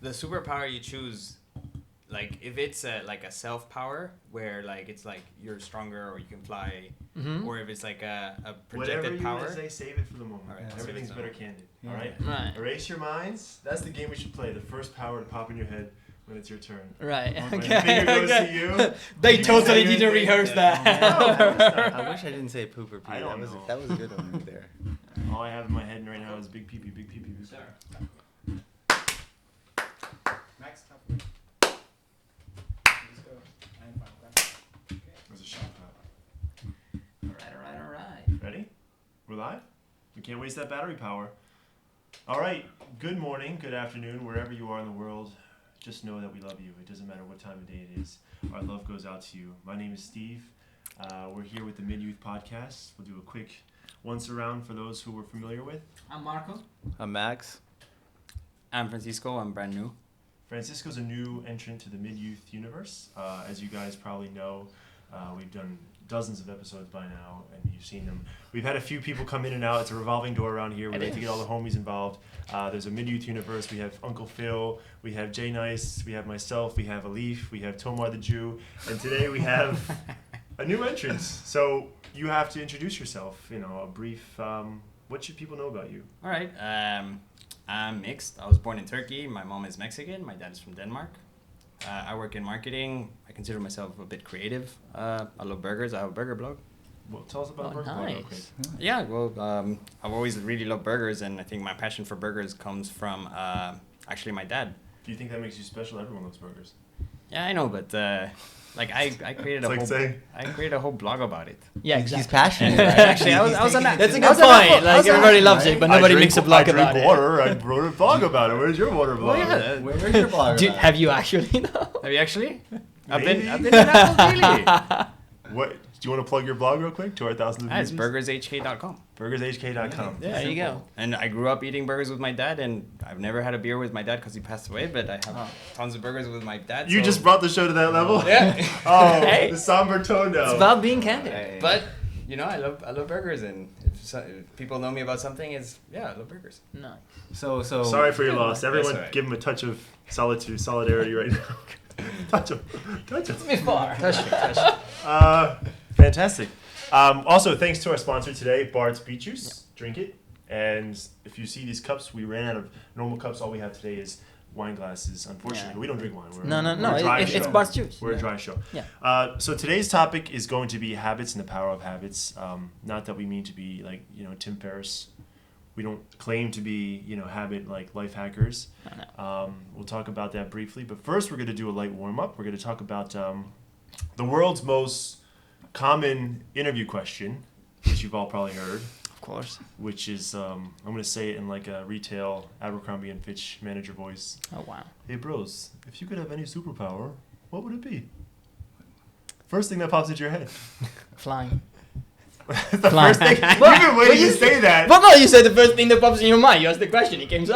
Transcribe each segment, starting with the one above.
the superpower you choose, like if it's like a self power where like it's like you're stronger or you can fly, or if it's like a projected power. Whatever you say, save it for the moment. All right, Everything's better candid. Yeah. All right? Right. Erase your minds. That's the game we should play. The first power to pop in your head when it's your turn. Right. When the finger goes to you. They you totally say your didn't thing. rehearse that. No, of course not. I wish I didn't say poop or pee. I don't know. That was a good one right there. All I have in my head right now is big pee pee, big pee pee. Sure. Max, top. There's a shot pop. All right. Ready? We're live? We can't waste that battery power. All right. Good morning, good afternoon, wherever you are in the world. Just know that we love you. It doesn't matter what time of day it is. Our love goes out to you. My name is Steve. We're here with the MidYouth Podcast. We'll do a quick once around for those who we're familiar with. I'm Marco. I'm Max. I'm Francisco. I'm brand new. Francisco's a new entrant to the MidYouth Universe. As you guys probably know, we've done dozens of episodes by now, and you've seen them. We've had a few people come in and out. It's a revolving door around here. We like to get all the homies involved. There's a MidYouth Universe. We have Uncle Phil. We have Jay Nice. We have myself. We have Alif. We have Tomar the Jew. And today we have a new entrant. So you have to introduce yourself. You know, a brief. What should people know about you? All right. I'm mixed. I was born in Turkey. My mom is Mexican. My dad is from Denmark. I work in marketing. I consider myself a bit creative. I love burgers. I have a burger blog. Well, tell us about Burger Blog real quick. Yeah, well, I've always really loved burgers, and I think my passion for burgers comes from actually my dad. Do you think that makes you special? Everyone loves burgers. Yeah, I know, but like I created I created a whole blog about it. Yeah, He's exactly. passionate, right? Actually, I was on that. That's a good point. Like everybody loves it, but nobody makes a blog about it. I drink water. I wrote a blog about it. Where's your water blog? Where's your blog? Dude, have you actually? Have you actually? Maybe. I've been in that daily. What? Do you want to plug your blog real quick to our thousands of It's users? burgershk.com. Burgershk.com. Yeah, There you go. And I grew up eating burgers with my dad, and I've never had a beer with my dad because he passed away, but I have tons of burgers with my dad. You so- just brought the show to that level? Yeah. Oh, Hey. the somber tone down. It's about being candid. But, you know, I love burgers, and if people know me about something, I love burgers. No. So Sorry for your loss. Everyone, all right. give him a touch of solidarity right now. touch him. Before. Fantastic. Also, thanks to our sponsor today, Bard's Beet Juice. Drink it. And if you see these cups, we ran out of normal cups. All we have today is wine glasses. Unfortunately, we don't drink wine. We're No. we're a dry It's show. Bard's juice. We're a dry show. Yeah. So today's topic is going to be habits and the power of habits. Not that we mean to be like, Tim Ferriss. We don't claim to be, habit like life hackers. No. We'll talk about that briefly. But first, we're going to do a light warm up. We're going to talk about the world's most common interview question, which you've all probably heard. Of course. Which is, I'm going to say it in like a retail Abercrombie & Fitch manager voice. Oh, wow. Hey, bros, if you could have any superpower, what would it be? First thing that pops into your head. Flying. The Flying. first thing. You've been waiting to say that. But no, you said the first thing that pops in your mind. You asked the question. It came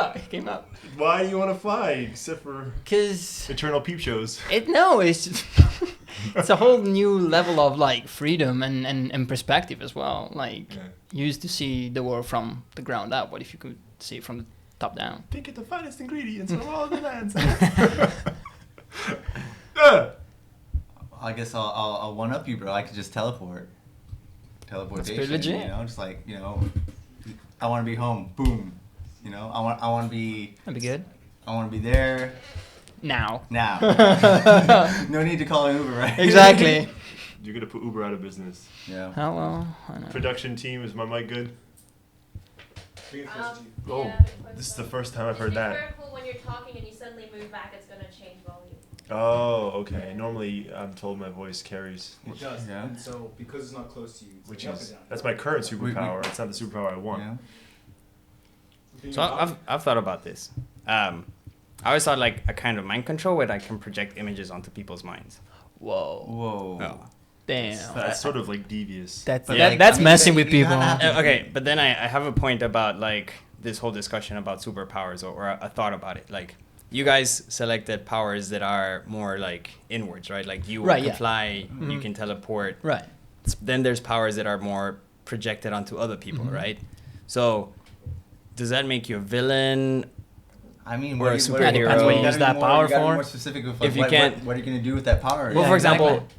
up. Why do you want to fly, except for Because eternal peep shows? it's a whole new level of like freedom and perspective as well. Like you used to see the world from the ground up. What if you could see it from the top down? Pick at the finest ingredients from all the lands. I guess I'll one up you, bro. I could just teleport. Teleportation. That's pretty legit. Just like I want to be home. Boom. I want to be. That'd be good. I want to be there Now. now. No need to call an Uber, right? Exactly. You're going to put Uber out of business. Yeah. Hello. I know. Production team, is my mic good? Oh, Yeah, this is the first time I've heard Be that. careful when you're talking and you suddenly move back, it's going to change volume. Oh, okay. Normally, I'm told my voice carries, It does. Yeah. And so because it's not close to you, it's which going up is and down. that's my current superpower. It's not the superpower I want. Yeah. So I've thought about this. I always thought like a kind of mind control where I can project images onto people's minds. Whoa. Whoa. Oh. Damn. That's sort of like devious. That's But that, like, that's I mean, messing you with people. gotta have Okay, but then I have a point about like this whole discussion about superpowers or a thought about it. Like you guys selected powers that are more like inwards, right? Like you Right, can yeah. fly, you Mhm. can teleport. Right. Then there's powers that are more projected onto other people, right? So does that make you a villain? I mean, Or a what superhero. Depends what you gotta use be that more- power you gotta be for. more specific with like, If you what, can't- what are you gonna do with that power? Well, Yeah, for example, exactly.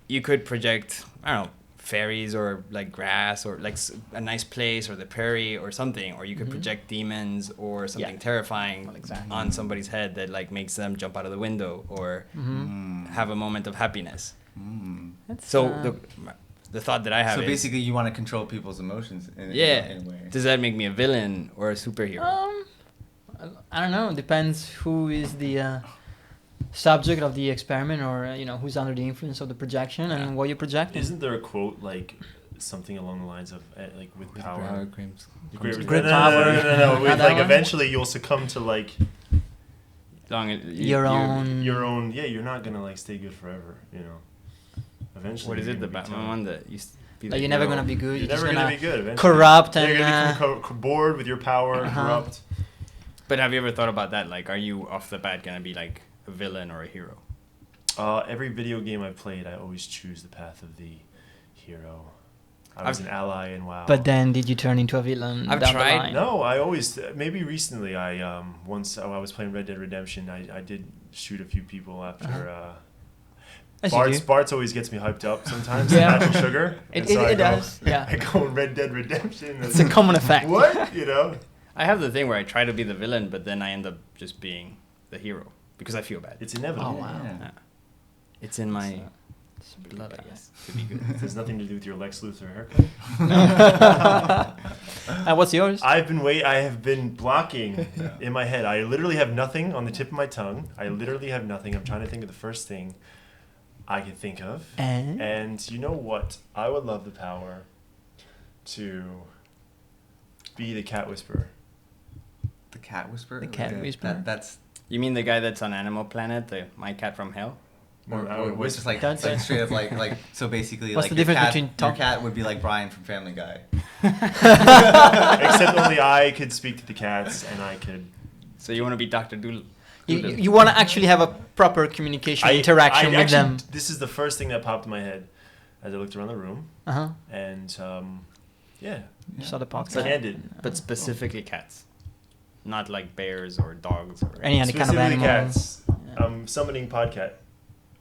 you could project, I don't know, fairies or like grass or like a nice place or the prairie or something, or you could project demons or something terrifying Well, exactly. on somebody's head that like makes them jump out of the window or have a moment of happiness. That's, So the thought that I have So is, basically, you want to control people's emotions in a way. does that make me a villain or a superhero? I don't know. Depends who is the subject of the experiment, or who's under the influence of the projection and what you're projecting. Isn't there a quote like something along the lines of like with power? Great power. No. Not With that like one? eventually you'll succumb to like Your own. your own. Yeah, you're not gonna like stay good forever. Eventually. What is you're it? The gonna be Batman tough. one that used to be Like the you're never hero? gonna be good. You're You're just never gonna be good. Eventually. corrupt Yeah, and. you're gonna become bored with your power, corrupt. But have you ever thought about that? Like, are you off the bat gonna be like a villain or a hero? Every video game I've played, I always choose the path of the hero. I was an ally in WoW. But then, did you turn into a villain? I've down the tried. line? No, I always maybe recently once I was playing Red Dead Redemption, I did shoot a few people after. As you do. Bart's always gets me hyped up sometimes. Yeah. Natural sugar. It- And so it I go- does, yeah. I go in Red Dead Redemption. It's a common effect. What I have the thing where I try to be the villain, but then I end up just being the hero because I feel bad. It's inevitable. Oh, wow. Yeah. It's in my blood, I guess, to be good. It has nothing to do with your Lex Luthor haircut. What's yours? I have been blocking in my head. I literally have nothing on the tip of my tongue. I literally have nothing. I'm trying to think of the first thing I can think of. And you know what? I would love the power to be the cat whisperer. The cat whisperer. The cat whisperer. That's You mean the guy that's on Animal Planet, the My Cat from Hell? or it's just like That's it. straight up like so basically What's like the your difference cat, between your Tom- cat would be like Brian from Family Guy. Except only I could speak to the cats, and I could. So you want to be Dr. Doodle? You want to actually have a proper communication interaction with them. This is the first thing that popped in my head as I looked around the room, Uh-huh. and yeah, You saw the podcast. candid. But specifically cats. Not like bears or dogs or Any kind of Specifically animal. cats. Yeah. I'm summoning podcat.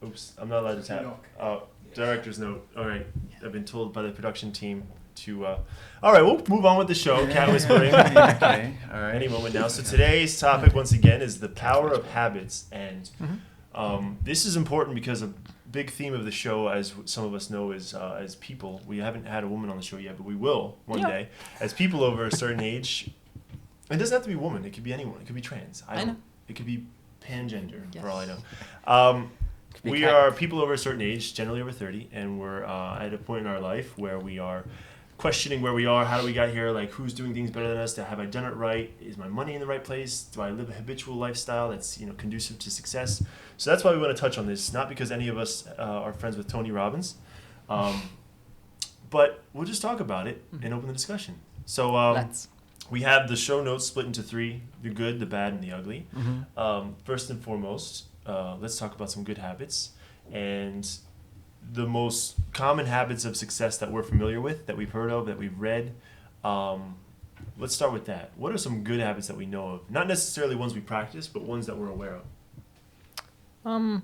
Oops, I'm not allowed to tap. Knock. Oh, director's note. All right, I've been told by the production team to. All right, we'll move on with the show. Cat whispering. Okay, all right. Any moment now. So today's topic, once again, is the power of habits, and this is important because a big theme of the show, as some of us know, is as people. We haven't had a woman on the show yet, but we will one Yeah. day. As people over a certain age, it doesn't have to be a woman. It could be anyone. It could be trans. I know. It could be pangender, Yes. for all I know. be We cat. are people over a certain age, generally over 30, and we're at a point in our life where we are questioning where we are, how do we get here, like who's doing things better than us, have I done it right, is my money in the right place, do I live a habitual lifestyle that's conducive to success. So that's why we want to touch on this, not because any of us are friends with Tony Robbins, but we'll just talk about it and open the discussion. So Let's. we have the show notes split into three: the good, the bad, and the ugly. First and foremost, let's talk about some good habits and the most common habits of success that we're familiar with, that we've heard of, that we've read. Let's start with that. What are some good habits that we know of? Not necessarily ones we practice, but ones that we're aware of.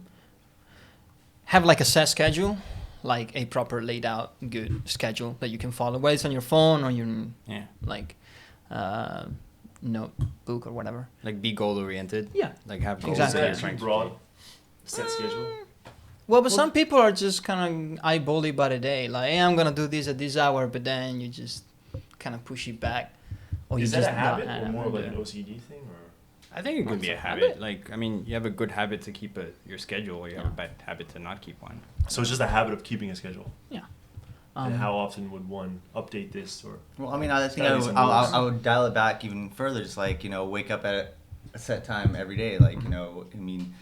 Have like a set schedule, like a proper laid out good schedule that you can follow, whether it's on your phone or your like notebook or whatever. Like be goal oriented. Yeah. Like have goals Exactly. that Is you're that trying too to broad? Set schedule? Well, but some people are just kind of eyeball it by the day. Like, hey, I'm gonna do this at this hour, but then you just kind of push it back. Or Is you that just a habit not- or more not like do an it. OCD thing? Or I think it could be a It's a habit. habit. Like, I mean, you have a good habit to keep your schedule, or you have a bad habit to not keep one. so it's just a habit of keeping a schedule. Yeah. And how often would one update this? Or Well, I mean, I think Gotta be some I rules. would dial it back even further. Just like wake up at a set time every day. Like I mean,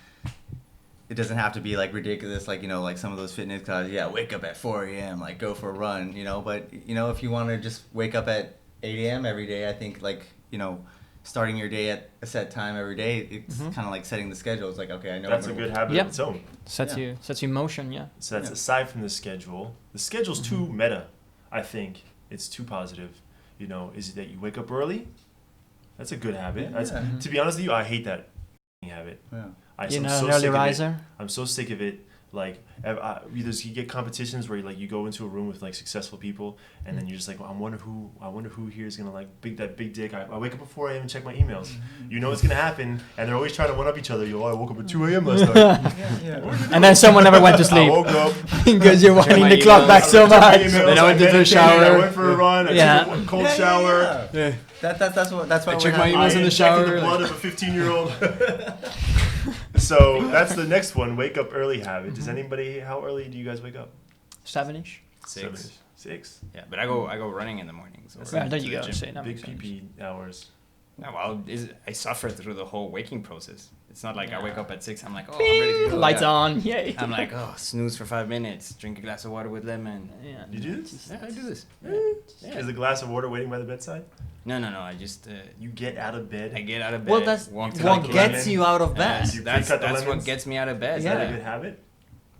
it doesn't have to be like ridiculous. Like like some of those fitness classes. Yeah, wake up at 4 a.m. Like go for a run. But if you want to just wake up at 8 a.m. every day, I think like starting your day at a set time every day. It's kind of like setting the schedule. It's like okay, I know that's a I'm gonna good habit Yeah. of its own. sets you in motion. Yeah. So that's Yeah. aside from the schedule. The schedule's too meta, I think. It's too positive. Is it that you wake up early? That's a good habit. That's, Yeah. to be honest with you, I hate that habit. Yeah. You're not an early riser. I'm so sick of it. Like, you get competitions where you go into a room with like successful people, and then you're just like, well, I wonder who here is gonna like that big dick. I wake up before I even check my emails. You know it's gonna happen, and they're always trying to one up each other. I woke up at 2 a.m. last night. And then someone never went to sleep. I woke up. Because you're winding the clock back so much. Then I went to the shower. I went for a run. I took a cold shower. Yeah. That's why I check my emails in the shower. The blood of a 15-year-old. So that's the next one. Wake up early habit. Does anybody? How early do you guys wake up? 7-ish. 6. 6. Yeah, but I go running in the mornings. Well, there you go. Say that Big makes sense. PP hours. No, well, I suffer through the whole waking process. It's not like I wake up at 6. I'm like, oh, I'm Bing, ready to go. lights Yeah. on. Yay. I'm like, oh, snooze for 5 minutes. Drink a glass of water with lemon. Yeah. You do this? Yeah, I do this. Yeah. Is a glass of water waiting by the bedside? No. I just You get out of bed. I get out of bed. Well, that's walk to what the gets kitchen. you out of bed. You That's pre-cut the what lemons? gets me out of bed. Is Yeah. that a good habit?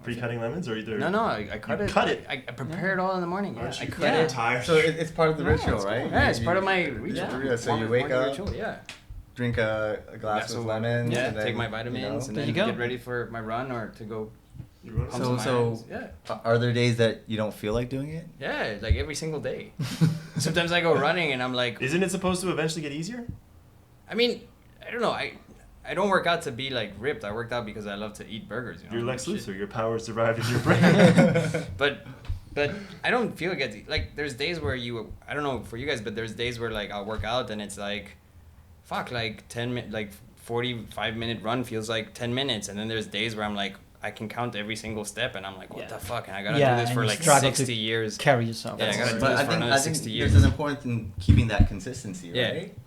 Pre-cutting lemons or either? No, I cut You it. cut it? I prepare it all in the morning. Yeah, Aren't I you cut Yeah. it. tired? So it's part of the ritual, it's right? cool. Yeah, it's You- part of my ritual. Yeah, so you wake Morning up, ritual, yeah. drink a glass of lemons. Yeah, and then, take my vitamins and There then you go. get ready for my run or to go. You run pump So- some so- irons. Yeah. Are there days that you don't feel like doing it? Yeah, like every single day. Sometimes I go running and I'm like, Isn't it supposed to eventually get easier? I mean, I don't know. I don't work out to be like ripped. I worked out because I love to eat burgers. You know? You're Lex Shit. Luthor. Your power survived in your brain. But I don't feel like there's days where I don't know for you guys, but there's days where like I'll work out and it's like, fuck, like 45-minute run feels like 10 minutes, and then there's days where I'm like, I can count every single step, and I'm like, what Yeah. the fuck, and I gotta Yeah, do this and for you like struggle to 60 years. Carry yourself. Yeah, I gotta do But this I for think another I think 60 there's years. an important in keeping that consistency, Yeah. right?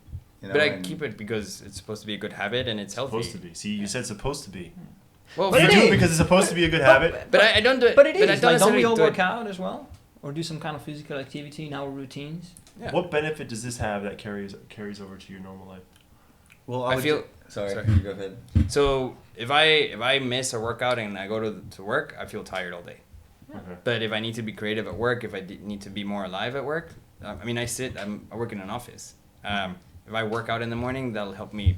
You know, But I and- keep it because it's supposed to be a good habit and it's healthy. Supposed to be. See, you said supposed to be. Well, But You it do is. it because it's supposed to be a good habit. but I don't do it. But it But I is. don't Like, don't we necessarily all do work it. out as well? Or do some kind of physical activity in our routines? Yeah. What benefit does this have that carries over to your normal life? Well, I would feel- ju- Sorry, sorry. you go ahead. So if I miss a workout and I go to work, I feel tired all day. Okay. But if I need to be creative at work, if I need to be more alive at work, I mean, I work in an office. If I work out in the morning, that'll help me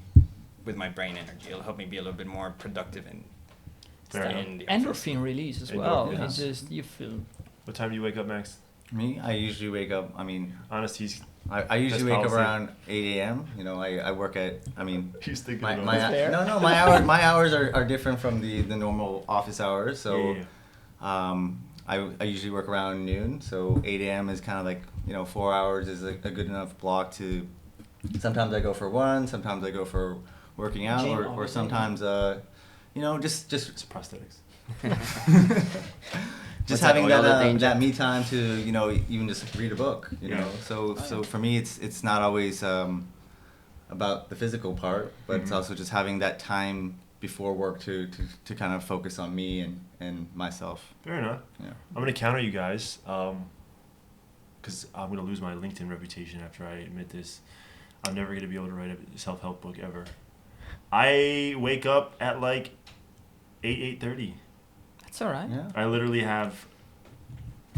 with my brain energy. It'll help me be a little bit more productive in Fair enough. the office. Endorphin release as well. Endorphins. It's just you feel. What time do you wake up, Max? Me, I usually wake up. I mean, Honest, he's I usually That's wake up policy. around 8 a.m. You know, I work at. I mean, he's thinking my about my it. Fair. no my hours are different from the normal office hours. So, Yeah. I usually work around noon. So 8 a.m. is kind of like 4 hours is a good enough block to. Sometimes I go for one. Sometimes I go for working out, Gym, or obviously. sometimes just It's prosthetics. just What's that, having oil that they that inject? me time to even just read a book. Yeah. So for me it's not always about the physical part, but it's Mhm. also just having that time before work to kind of focus on me and myself. Fair enough. Yeah. I'm gonna counter you guys, because I'm gonna lose my LinkedIn reputation after I admit this. I'm never gonna be able to write a self-help book ever. I wake up at like 8:30. That's all right. Yeah. I literally have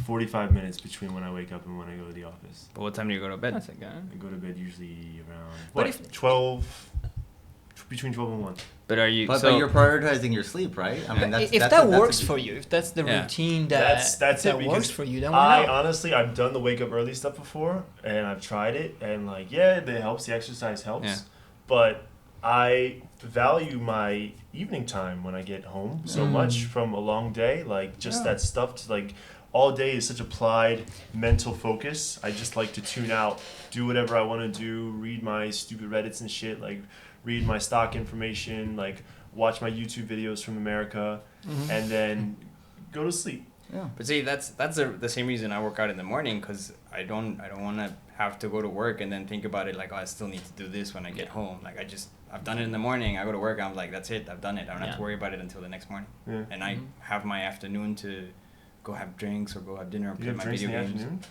45 minutes between when I wake up and when I go to the office. But what time do you go to bed? That's a guy. I go to bed usually around But if- 12, between 12 and 1. But are you? But you're prioritizing your sleep, right? I mean, If that's that a works good- for you, if that's the Yeah. routine that That's that it, works because for you, then why not? honestly, I've done the wake up early stuff before, and I've tried it, and like, yeah, it helps. The exercise helps, Yeah. but I value my evening time when I get home so much from a long day. Like, just that stuff to like. All day is such applied mental focus. I just like to tune out, do whatever I want to do, read my stupid Reddits and shit, like read my stock information, like watch my YouTube videos from America, and then go to sleep. Yeah. But see, that's the same reason I work out in the morning, because I don't want to have to go to work and then think about it like, oh, I still need to do this when I get home. Like I've done it in the morning. I go to work. I'm like, that's it. I've done it. I don't have to worry about it until the next morning. Yeah. And I have my afternoon to go have drinks or go have dinner or You play have my drinks in video the games. afternoon?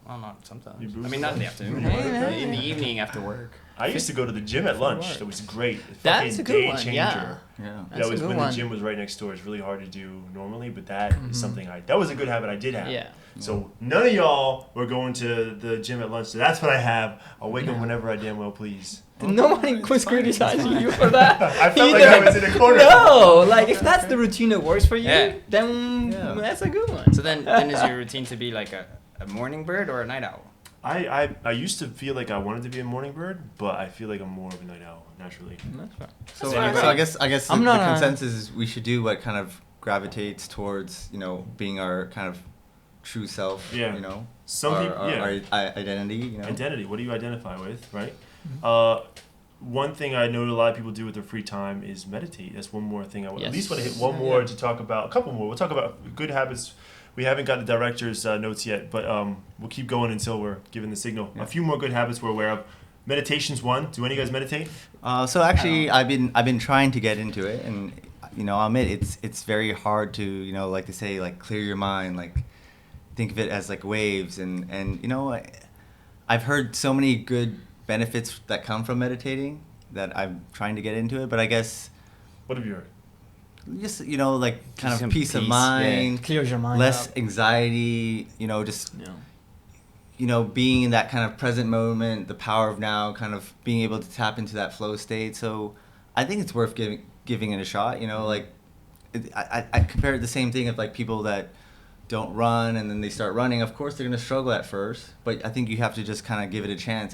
Well, not sometimes. You boost I mean, not in the lunch? afternoon. Hey, In the hey. evening after work. I used to go to the gym at lunch. work. That was great. That's Fucking a good day one, changer. yeah. Yeah. That's That a was good when one. the gym was right next door. It's really hard to do normally, but that is something that was a good habit I did have. Yeah. So none of y'all were going to the gym at lunch. So that's what I have. I'll wake up Yeah. whenever I damn well please. No one was criticizing you for that. I felt like I was in a corner. No, like if that's the routine that works for you, Yeah. then Yeah. that's a good one. So then is your routine to be like a morning bird or a night owl? I used to feel like I wanted to be a morning bird, but I feel like I'm more of a night owl naturally. That's fine. So, That's so fine. I guess I'm the not a- consensus is we should do what kind of gravitates towards, being our kind of true self, Yeah. Some our, people, our identity, Identity. What do you identify with, right? Mm-hmm. One thing I know a lot of people do with their free time is meditate. That's one more thing I at least want to hit one Yes. more Yeah. to talk about. A couple more. We'll talk about good habits. We haven't got the director's notes yet, but we'll keep going until we're given the signal. Yeah. A few more good habits we're aware of. Meditation's one. Do any of you guys meditate? So actually, I've been trying to get into it, and I'll admit it's very hard to like to say like clear your mind, like think of it as like waves, and I've heard so many good benefits that come from meditating that I'm trying to get into it, but I guess What have you heard? just like kind Just some of peace of peace, mind, Clears your mind less up. anxiety, just Yeah. being in that kind of present moment, the power of now, kind of being able to tap into that flow state. So I think it's worth giving it a shot. Like I compare it the same thing of like people that don't run and then they start running. Of course they're gonna struggle at first, but I think you have to just kind of give it a chance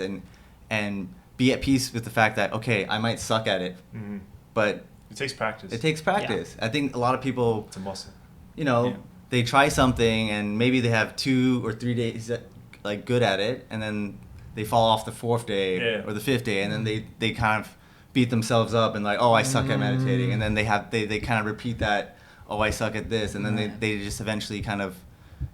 and be at peace with the fact that okay, I might suck at it, Mm-hmm. but It takes practice. it takes practice. I think a lot of people, It's a muscle. Yeah. they try something and maybe they have 2 or 3 days that, like good at it, and then they fall off the 4th day Yeah. or the 5th day, and then they kind of beat themselves up and like, oh, I suck at meditating, and then they kind of repeat that, oh, I suck at this, and then they just eventually kind of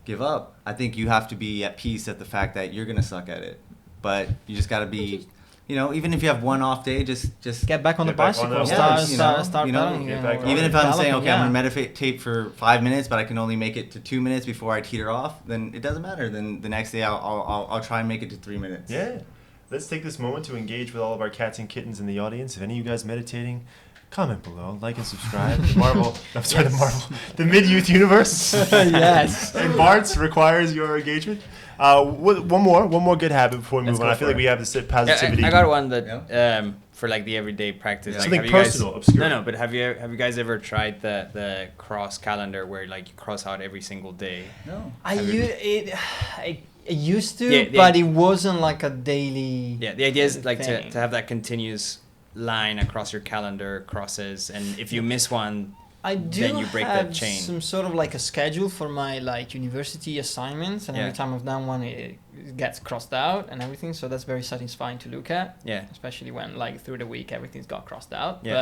give up. I think you have to be at peace at the fact that you're gonna suck at it, but you just gotta be, even if you have one off day, just Get back on the Get back on bicycle. the Start horse, start pedaling. get back on even it. if I'm saying, Galloping, okay, I'm yeah. gonna meditate for 5 minutes, but I can only make it to 2 minutes before I teeter off, then it doesn't matter. Then the next day I'll try and make it to 3 minutes. Yeah. Let's take this moment to engage with all of our cats and kittens in the audience. If any of you guys meditating, comment below, like and subscribe. The MidYouth Universe. Yes. And Bart's requires your engagement. One more good habit before we Let's move on. go I feel for like it. we have to sit positivity. I got one that for like the everyday practice. Yeah. Like, Something have you guys- personal, obscure. No, but have you guys ever tried the cross calendar where like you cross out every single day? No. I used to, Yeah, but it wasn't like a daily. Yeah, the idea is like thing. to have that continuous line across your calendar, crosses, and if you miss one, I do then you break have that chain. some sort of like a schedule for my like university assignments, and Yeah. every time I've done one, it gets crossed out and everything. So that's very satisfying to look at, yeah. especially when like through the week everything's got crossed out. Yeah.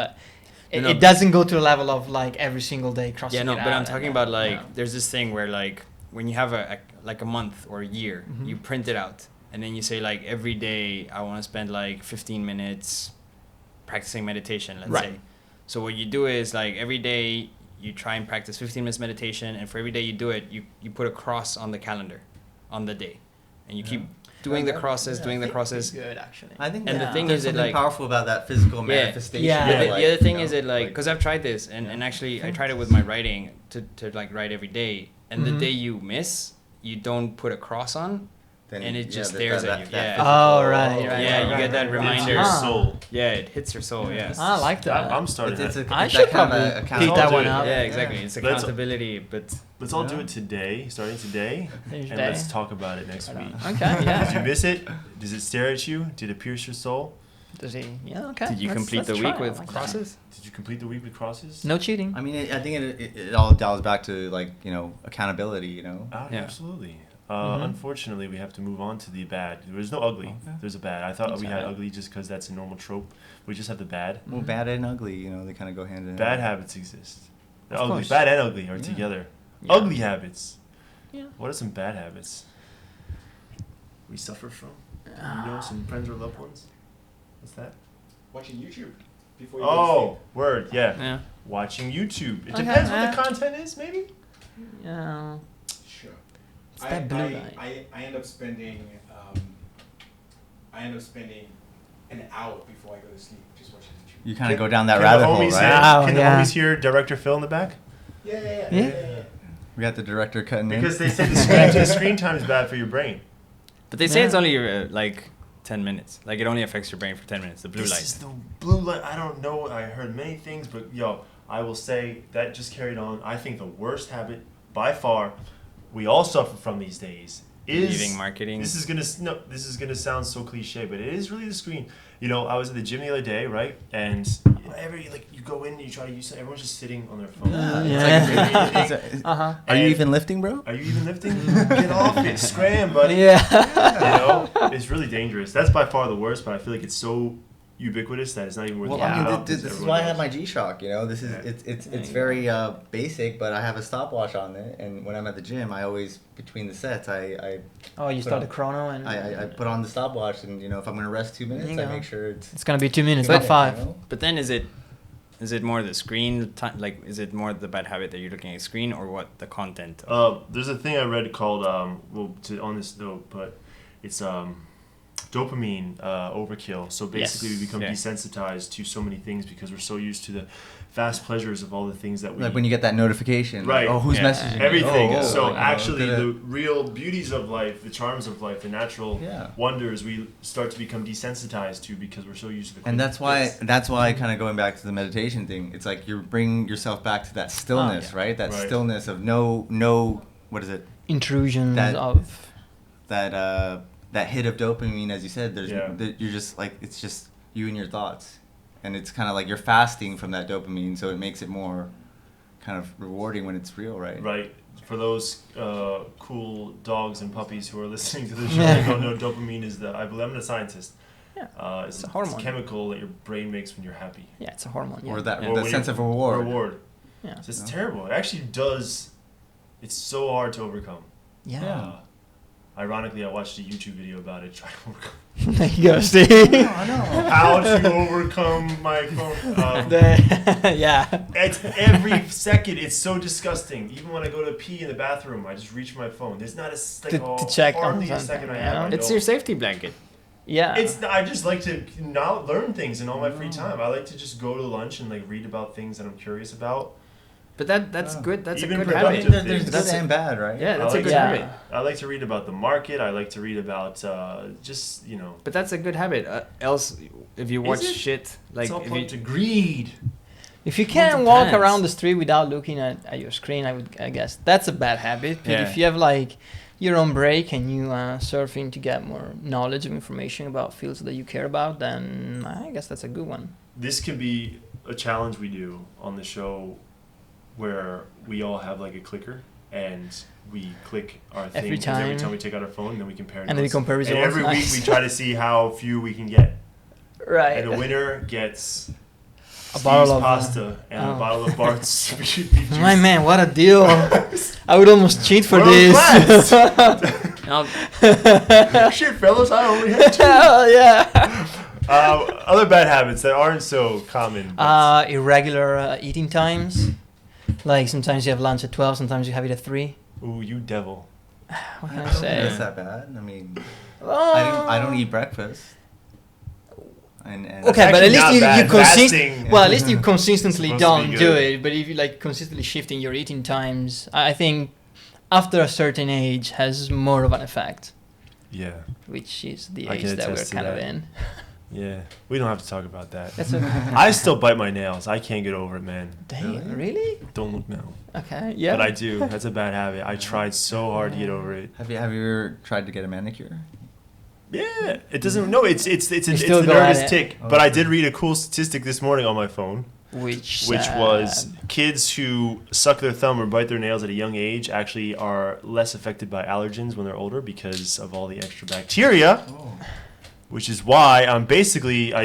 But No, it doesn't go to the level of like every single day crossing Yeah, no, it but out I'm and talking then- about like no. there's this thing where like when you have a month or a year, Mhm. you print it out and then you say like every day I want to spend like 15 minutes practicing meditation, let's Right. say. So what you do is like every day you try and practice 15 minutes meditation, and for every day you do it, you put a cross on the calendar on the day, and you keep doing the crosses, doing the crosses. Good actually. I think And the that thing there's is that, something like- powerful about that physical Yeah. manifestation. Yeah. Yeah, of, but the other thing you is know, that like because I've tried this and actually I tried it with my writing to like write every day, and the Mhm. day you miss, you don't put a cross on, then, and it just that- stares that- at you, that yeah. physical- Oh, right, right, Yeah, you get that It's reminder. your Ah. soul. yeah, it hits your soul, yes. I like that. I'm starting It's that. I it's should that kind of probably accountability. pick that do one it. up. Yeah, exactly. It's Let's- accountability, but Let's all do Yeah. it today, starting today, There's and day. let's talk about it next week. Okay, Did you yeah. miss it? Does it stare at you? Did it pierce your soul? Does he? Yeah, okay. did you let's- complete let's the try week it. I with like that. crosses? Did you complete the week with crosses? No cheating. I mean, I think it all dials back to like accountability. Yeah. Absolutely. Mhm. Unfortunately, we have to move on to the bad. There's no ugly. Okay. There's a bad. I thought That's we had alright. ugly just because that's a normal trope. We just have the bad. Well, bad and ugly, they kind of go hand in hand. Bad habits exist. The Of ugly, course. bad and ugly are Yeah. together. Yeah. Ugly habits. Yeah. What are some bad habits we suffer from? You know, some friends or loved ones. What's that? Watching YouTube before you Oh, word. Yeah. Yeah. Watching YouTube. It Okay, depends what yeah. the content is, maybe. Yeah. Sure. that blue light. I end up spending an hour before I go to sleep just watching YouTube. You kind of go down that Can rabbit the hole, homies right? hear- Wow, Can yeah. the homies hear Director Phil in the back? Yeah. We got the director cutting Because in. they say the screen time is bad for your brain. But they say Yeah. it's only like 10 minutes. Like it only affects your brain for 10 minutes. The blue This light. is the blue light. I don't know. I heard many things, but I will say that just carried on. I think the worst habit by far we all suffer from these days is Believing marketing. This is gonna sound so cliche, but it is really the screen. I was at the gym the other day, right? And you go in and you try to use it. Everyone's just sitting on their phone. Uh-huh. Are you even lifting, bro? Are you even lifting? Get off it, scram, buddy. Yeah. It's really dangerous. That's by far the worst, but I feel like it's so ubiquitous that it's not even worth Well, talking I mean, about. this because is everyone why I have knows. my G-Shock. This is it's very basic, but I have a stopwatch on it, and when I'm at the gym, I always between the sets, I Oh, you Put start on- the chrono and I put on the stopwatch, and if I'm gonna rest 2 minutes, There you I go. make sure it's it's gonna be 2 minutes, 2 not minutes, 5. But then is it more the screen time? Like, is it more the bad habit that you're looking at screen, or what the content? There's a thing I read called on this note, but it's dopamine overkill. So basically, Yes. we become Yeah. desensitized to so many things because we're so used to the fast pleasures of all the things that we like when you get that notification, Right. Oh, who's Yeah. messaging? you? everything. Oh, So like, actually, gonna- the real beauties of life, the charms of life, the natural Yeah. wonders, we start to become desensitized to because we're so used to the. And quick fix. that's why kind of going back to the meditation thing, it's like you're bringing yourself back to that stillness, yeah. right? That Right. stillness of no what is it? Intrusions That- of That hit of dopamine, as you said. Yeah. You're just like it's just you and your thoughts, and it's kind of like you're fasting from that dopamine, so it makes it more kind of rewarding when it's real, right? Right. For those cool dogs and puppies who are listening to this show, Yeah. they don't know dopamine is I believe I'm a scientist. Yeah. It's a hormone. chemical that your brain makes when you're happy. yeah, it's a hormone. Yeah. Or that Or the when sense you're- of reward. Reward. Yeah. So it's No. terrible. It actually does. It's so hard to overcome. Yeah. Ironically, I watched a YouTube video about it. Trying to overcome There you go, see. I know. how to overcome my phone. Yeah. It's every second. It's so disgusting. Even when I go to pee in the bathroom, I just reach my phone. There's not To check on hardly a something, second I you have. know? I It's know. your safety blanket. Yeah. I just like to now learn things in all my free time. I like to just go to lunch and like read about things that I'm curious about. But that's good. That's Even a good productive habit. things. There's That's good a- and bad, right? Yeah, that's I a like good to- habit. I like to read about the market. I like to read about just But that's a good habit. Else, if you watch it? shit, like it's all if point you, to greed. If you Well, can't it walk depends. around the street without looking at your screen, I guess that's a bad habit. But Yeah. if you have like your own break and you surfing to get more knowledge of information about fields that you care about, then I guess that's a good one. This can be a challenge we do on the show, where we all have like a clicker and we click our thing Every every time. time we take out our phone, and then we compare. And then we notes. compare And results. every Nice. week we try to see how few we can get, Right. and the winner gets A bottle Steve's of, pasta and a oh. bottle of Bart's beef juice. My man, what a deal! I would almost cheat for World this. class. I'll- Shit, fellas, I only had two. Hell yeah! Other bad habits that aren't so common. but- Irregular eating times. Like sometimes you have lunch at 12, sometimes you have it at 3. Ooh, you devil. What can I I don't think say? that's that bad. I mean, Oh. I don't eat breakfast. And Okay, but actually at least not you bad. consist. Well, at least you It's consistently supposed to don't be do good. it. But if you like consistently shifting your eating times, I think after a certain age has more of an effect, Yeah, which is the I age can that we're attest to kind of that. in. yeah. We don't have to talk about that. That's okay. I still bite my nails. I can't get over it, man. Damn, really? Don't look now. Okay, yeah. But I do. That's a bad habit. I tried so hard to get over it. have you ever tried to get a manicure? Yeah, it doesn't. No, it's it's still the go at nervous it. tick. Oh, But I okay. did read a cool statistic this morning on my phone, which was kids who suck their thumb or bite their nails at a young age actually are less affected by allergens when they're older because of all the extra bacteria. Oh. Which is why I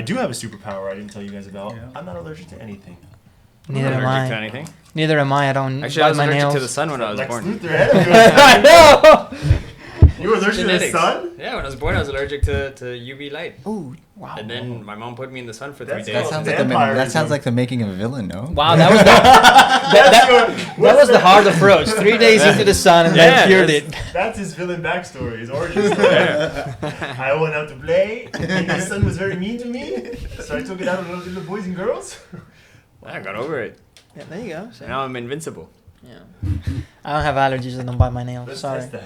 do have a superpower I didn't tell you guys about. Yeah. I'm not allergic to anything. Neither I'm am allergic to I. anything. Neither am I. I don't Actually, I bite was my allergic nails. to the sun when I was Lex born. Luthor ahead of you. I know. You were allergic to the Genetics. sun? Yeah, when I was born, I was allergic to UV light. Oh, wow. And then my mom put me in the sun for 3 That's days. That called sounds like vampirism. the making of a villain, no? Wow, that was that was the hard approach. 3 days into the sun and Yeah, then cured it. That's his villain backstory, his origin story. I went out to play, and the sun was very mean to me, so I took it out on little boys and girls. I got over it. Yeah, there you go. So, Now I'm invincible. yeah. I don't have allergies. I don't bite my nails. Let's Sorry. test that.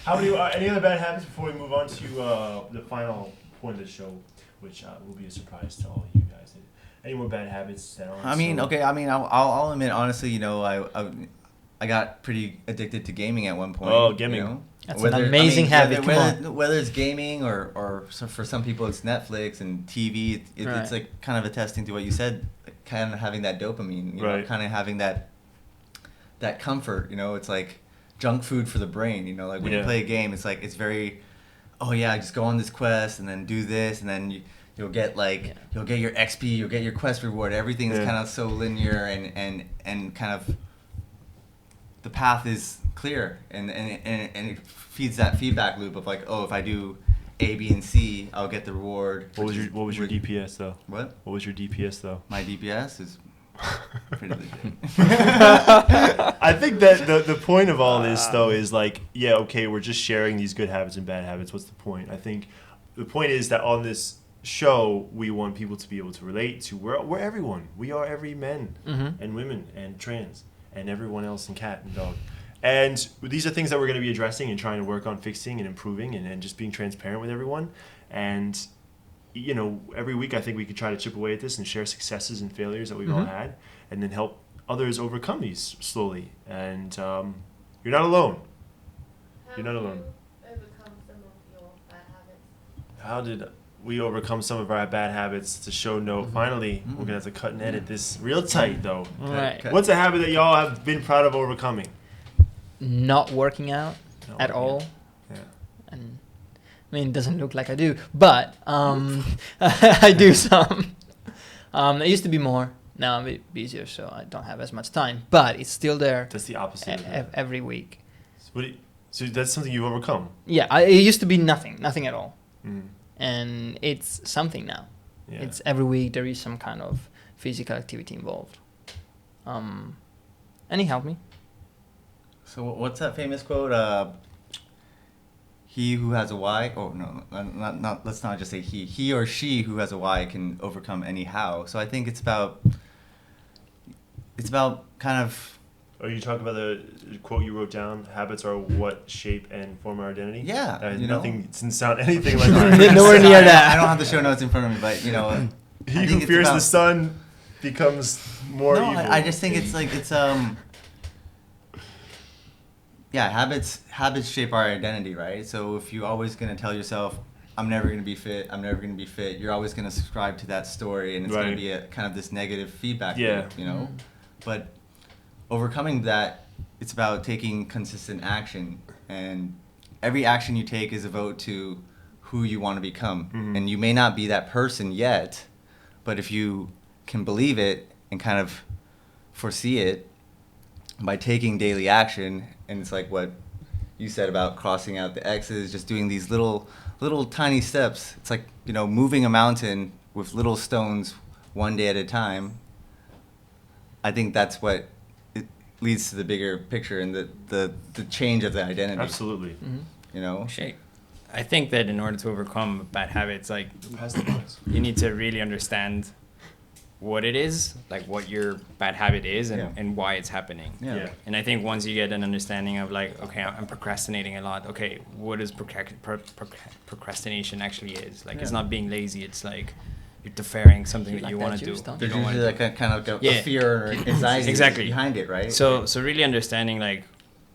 How do you, any other bad habits before we move on to the final point of the show, which will be a surprise to all of you guys? Any more bad habits that aren't I'll admit, honestly, you know, I got pretty addicted to gaming at one point. Oh, gaming. You know? That's an amazing habit. Come on. Whether it's gaming or for some people it's Netflix and TV, Right. it's like kind of attesting to what you said, kind of having that dopamine, you know, Right. kind of having that comfort, you know, it's like junk food for the brain, you know, like when you Yeah. play a game, it's like, it's very, oh yeah, just go on this quest and then do this and then you'll get like, you'll get your XP, you'll get your quest reward, everything is Yeah. kind of so linear and kind of, the path is clear and it feeds that feedback loop of like, oh, if I do A, B, and C, I'll get the reward. What was your DPS though? What? What was your DPS though? My DPS is pretty legit. I think that the point of all this though is like, yeah, okay, we're just sharing these good habits and bad habits. What's the point? I think the point is that on this show, we want people to be able to relate to. We're everyone. We are every men Mm-hmm. and women and trans and everyone else and cat and dog. And these are things that we're going to be addressing and trying to work on fixing and improving and just being transparent with everyone. And, you know, every week I think we could try to chip away at this and share successes and failures that we've all Mhm. had and then help others overcome these slowly. And you're not alone. How You're not do alone. you overcome some of your bad habits? How did we overcome some of our bad habits? To show note, finally, Mhm. we're going to have to cut and edit this real tight, though. Right. Okay. What's a habit that y'all have been proud of overcoming? Not working out Not at working all. Yeah. And I mean, it doesn't look like I do, but I do some. It used to be more. Now I'm a bit busier, so I don't have as much time. But it's still there That's the opposite of that. every week. So that's something you've overcome. Yeah, it used to be nothing at all, Mm. and it's something now. Yeah. It's every week there is some kind of physical activity involved. And he helped me. So what's that famous quote? He who has a why. Oh no, not. Let's not just say he. He or she who has a why can overcome any how. So I think it's about kind of. Are you talking about the quote you wrote down? Habits are what shape and form our identity. Yeah, you know. Nothing. It didn't sound anything like that. Nowhere near that. I don't have the show notes in front of me, but you know. He I who think it's fears the about- sun becomes more No, evil. I just think it's like it's Yeah, habits shape our identity, right? So if you're always gonna tell yourself, I'm never gonna be fit, you're always gonna subscribe to that story, and it's Right. gonna be a kind of this negative feedback Yeah. loop, you know. But overcoming that, it's about taking consistent action, and every action you take is a vote to who you want to become. Mhm. And you may not be that person yet, but if you can believe it and kind of foresee it by taking daily action, and it's like what you said about crossing out the X's, just doing these little tiny steps. It's like, you know, moving a mountain with little stones one day at a time. I think that's what it leads to the bigger picture and the change of the identity. Absolutely. Mm-hmm. You know? Shake. I think that in order to overcome bad habits, like Pass the box. you need to really understand what it is, like what your bad habit is and, Yeah. and why it's happening. Yeah. And I think once you get an understanding of like, okay, I'm procrastinating a lot. Okay, what is procrastination actually is? Like, it's Yeah. not being lazy. It's like you're deferring something that Like you that want to do. juice, don't There's You don't wanna usually do. like a kind of a Yeah. fear or anxiety Exactly. behind it, right? So really understanding like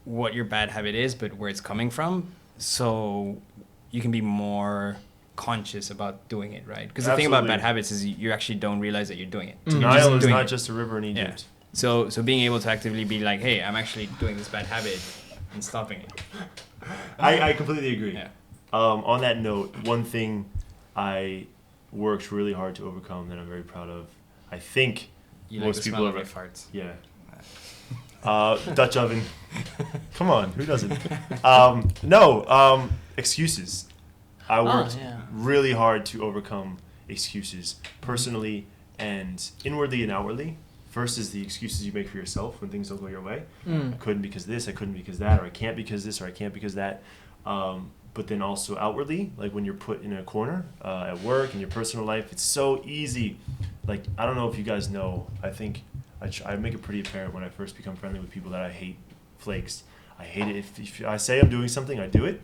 what your bad habit is, but where it's coming from, so you can be more conscious about doing it, right? Because the thing about Absolutely. bad habits is you actually don't realize that you're doing it. Mm. You're Nile just is doing not it. just a river in Yeah. Egypt. So being able to actively be like, hey, I'm actually doing this bad habit and stopping it. I completely agree. Yeah. On that note, one thing I worked really hard to overcome that I'm very proud of, I think You most like the people smell are of my farts. yeah. Dutch oven. Come on, who doesn't? Excuses. I worked really hard to overcome excuses, personally and inwardly and outwardly. First is the excuses you make for yourself when things don't go your way. I couldn't because this, I couldn't because that, or I can't because this, or I can't because that. But then also outwardly, like when you're put in a corner at work, in your personal life, it's so easy. Like, I don't know if you guys know, I think I make it pretty apparent when I first become friendly with people that I hate flakes. I hate it. If I say I'm doing something, I do it.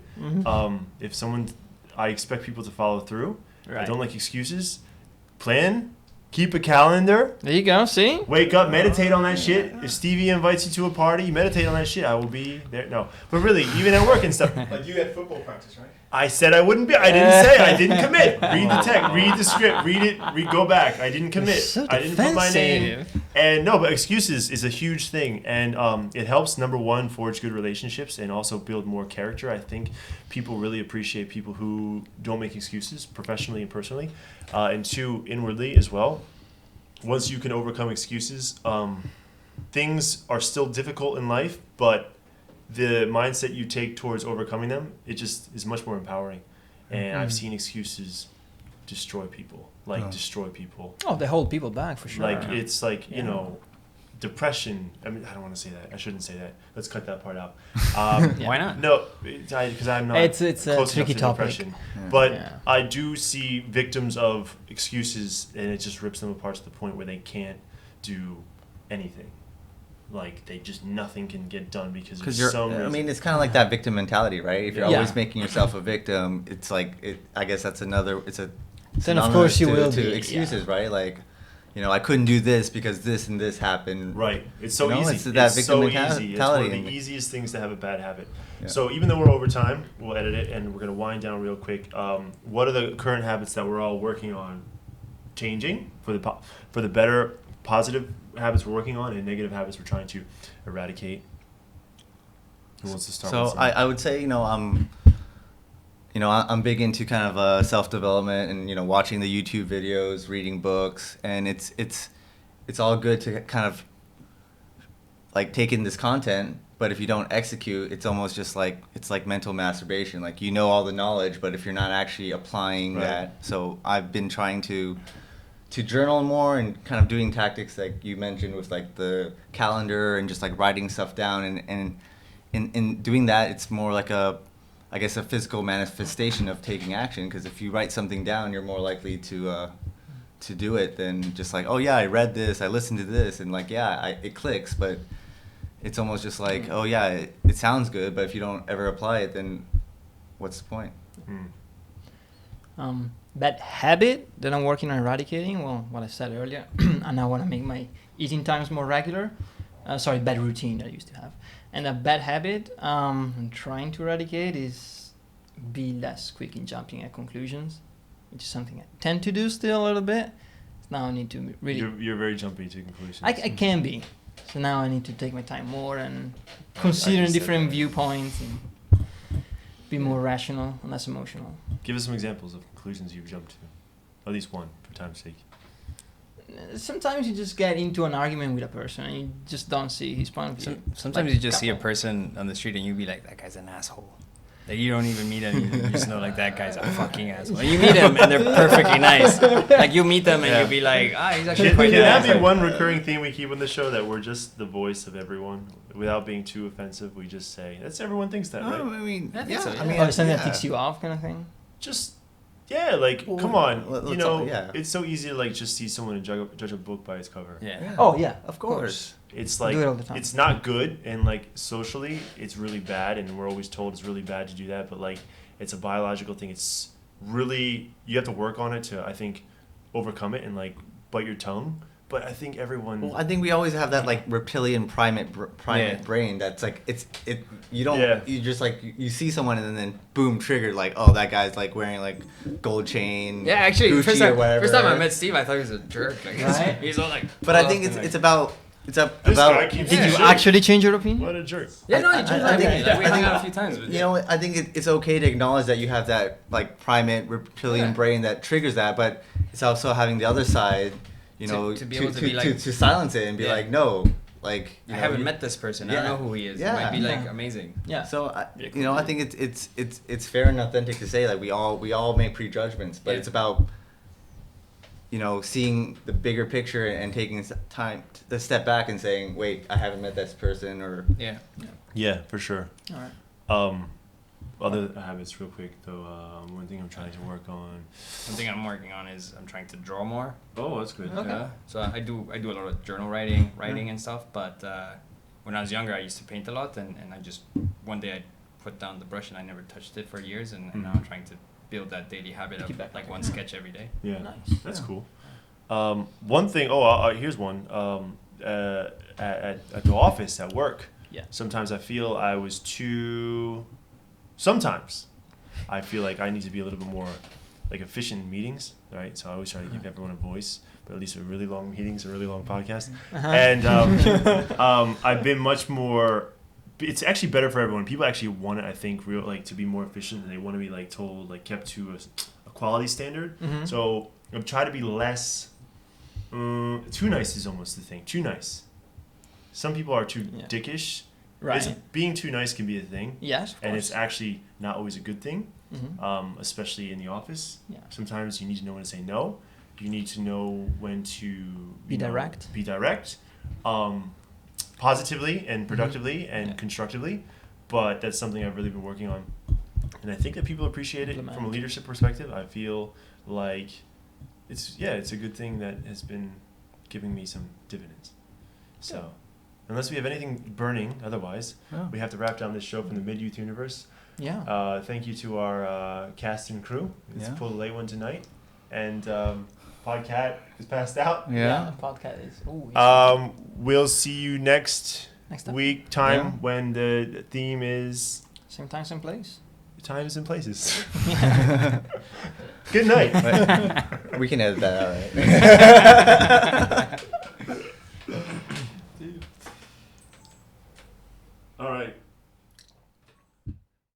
I expect people to follow through. Right. I don't like excuses. Plan. Keep a calendar. There you go. See? Wake up, meditate on that shit. If Stevie invites you to a party, you meditate on that shit. I will be there. No, but really, even at work and stuff. Like you had football practice, right? I said I wouldn't be. I didn't say. I didn't commit. Read the text. Read the script. Read it. Go back. I didn't commit. So I didn't put my name. And no, but excuses is a huge thing, and it helps. Number one, forge good relationships and also build more character. I think people really appreciate people who don't make excuses, professionally and personally, and two, inwardly as well. Once you can overcome excuses, things are still difficult in life, but the mindset you take towards overcoming them, it just is much more empowering. And I've seen excuses destroy people, destroy people. Oh, they hold people back for sure. Like, it's like, you know, depression. I mean, I don't want to say that. I shouldn't say that. Let's cut that part out. Why not? No, because I'm not It's close a tricky enough to topic. depression. But I do see victims of excuses, and it just rips them apart to the point where they can't do anything. Like, nothing can get done because there's some reason. I mean, it's kind of like that victim mentality, right? If you're always making yourself a victim, it's like, I guess that's another, then of course you will to be. excuses, right? Like, you know, I couldn't do this because this and this happened. Right. It's so You know, easy. it's that victim so easy. It's one of mentality. the easiest things to have a bad habit. Yeah. So even though we're over time, we'll edit it, and we're going to wind down real quick. What are the current habits that we're all working on changing for the better, positive habits we're working on, and negative habits we're trying to eradicate? Who wants to start? So with I would say, I'm big into kind of self-development and, watching the YouTube videos, reading books, and it's all good to kind of like take in this content, but if you don't execute, it's almost just like, it's like mental masturbation. Like, all the knowledge, but if you're not actually applying that. So I've been trying to journal more and kind of doing tactics like you mentioned with like the calendar and just like writing stuff down, and in doing that, it's more like a physical manifestation of taking action, because if you write something down, you're more likely to do it than just like, oh yeah, I read this, I listened to this, and like, it clicks, but it's almost just like, oh yeah, it sounds good, but if you don't ever apply it, then what's the point? Bad habit that I'm working on eradicating, well, what I said earlier, and I want to make my eating times more regular. Bad routine that I used to have. And a bad habit I'm trying to eradicate is be less quick in jumping at conclusions, which is something I tend to do still a little bit. Now I need to really... You're very jumpy to conclusions. I can be. So now I need to take my time more and consider different viewpoints and be more rational and less emotional. Give us some examples of conclusions you've jumped to. At least one, for time's sake. Sometimes you just get into an argument with a person and you just don't see his point of view. Sometimes you just see a person on the street and you be like, that guy's an asshole. Like, you don't even meet him, you just know, like, that guy's a fucking asshole. And you meet him and they're perfectly nice. Like, you meet them and you'll be like, he's actually quite Can that nice. be one recurring theme we keep on the show, that we're just the voice of everyone? Without being too offensive, we just say, everyone thinks that, right? I mean, I think so, yeah. I mean, Something that ticks you off kind of thing? Just, come on. Yeah. It's so easy to, like, just see someone and judge a book by its cover. Yeah. Oh, yeah, of course. It's like, do it all the time. it's not good, and like socially it's really bad, and we're always told it's really bad to do that, but like it's a biological thing. It's really, you have to work on it to, I think, overcome it and like bite your tongue. But I think everyone... Well, I think we always have that like reptilian primate brain that's like, you just like, you see someone and then boom, triggered, like, oh, that guy's like wearing like gold chain, Yeah, actually, Gucci first or time whatever. I met Steve, I thought he was a jerk. Like, Right? he's all like... But I think it's about This guy keeps Did you shit. actually change your opinion? What a jerk. Yeah, no, I you changed think- everything. Like, we I hung think- out a few times. But You know, I think it's okay to acknowledge that you have that like primate reptilian Yeah. brain that triggers that, but it's also having the other side, To be able to be like- to silence it and be Yeah. like, no, like I haven't met this person. I don't know who he is. It might be like amazing. Yeah. So I think it's fair and authentic to say like we all make prejudgments, but it's about seeing the bigger picture and taking time to step back and saying, wait, I haven't met this person, or Yeah, for sure. All right. Other habits, real quick though. One thing I'm trying to work on. One thing I'm working on is I'm trying to draw more. Oh, that's good. Okay. Yeah. So I do a lot of journal writing and stuff. But when I was younger, I used to paint a lot, and I just one day I put down the brush and I never touched it for years, and now I'm trying to build that daily habit of like one sketch every day. Yeah, Nice. that's cool. One thing. Here's one. At the office at work. Yeah. Sometimes I feel I was too. Sometimes I feel like I need to be a little bit more like efficient in meetings, right? So I always try to give everyone a voice, but at least with really long meetings, a really long podcast. And I've been much more. It's actually better for everyone. People actually want it, I think, to be more efficient, and they want to be like told, like kept to a quality standard. So I'm trying to be less. Too nice is almost the thing. Too nice. Some people are too dickish. Right. Being too nice can be a thing. Yes, of course. And it's actually not always a good thing, especially in the office. Yeah. Sometimes you need to know when to say no. You need to know when to Be direct. Be direct, positively and productively and constructively. But that's something I've really been working on, and I think that people appreciate it from a leadership perspective. I feel like it's a good thing that has been giving me some dividends. So. Unless we have anything burning, otherwise, we have to wrap down this show from the MidYouth Universe. Yeah. Thank you to our cast and crew. It's pulled a late one tonight. And Podcat is passed out. Yeah. The podcast is. We'll see you next week time when the theme is... Same time, same place. Times and places. Good night. We can edit that out, right?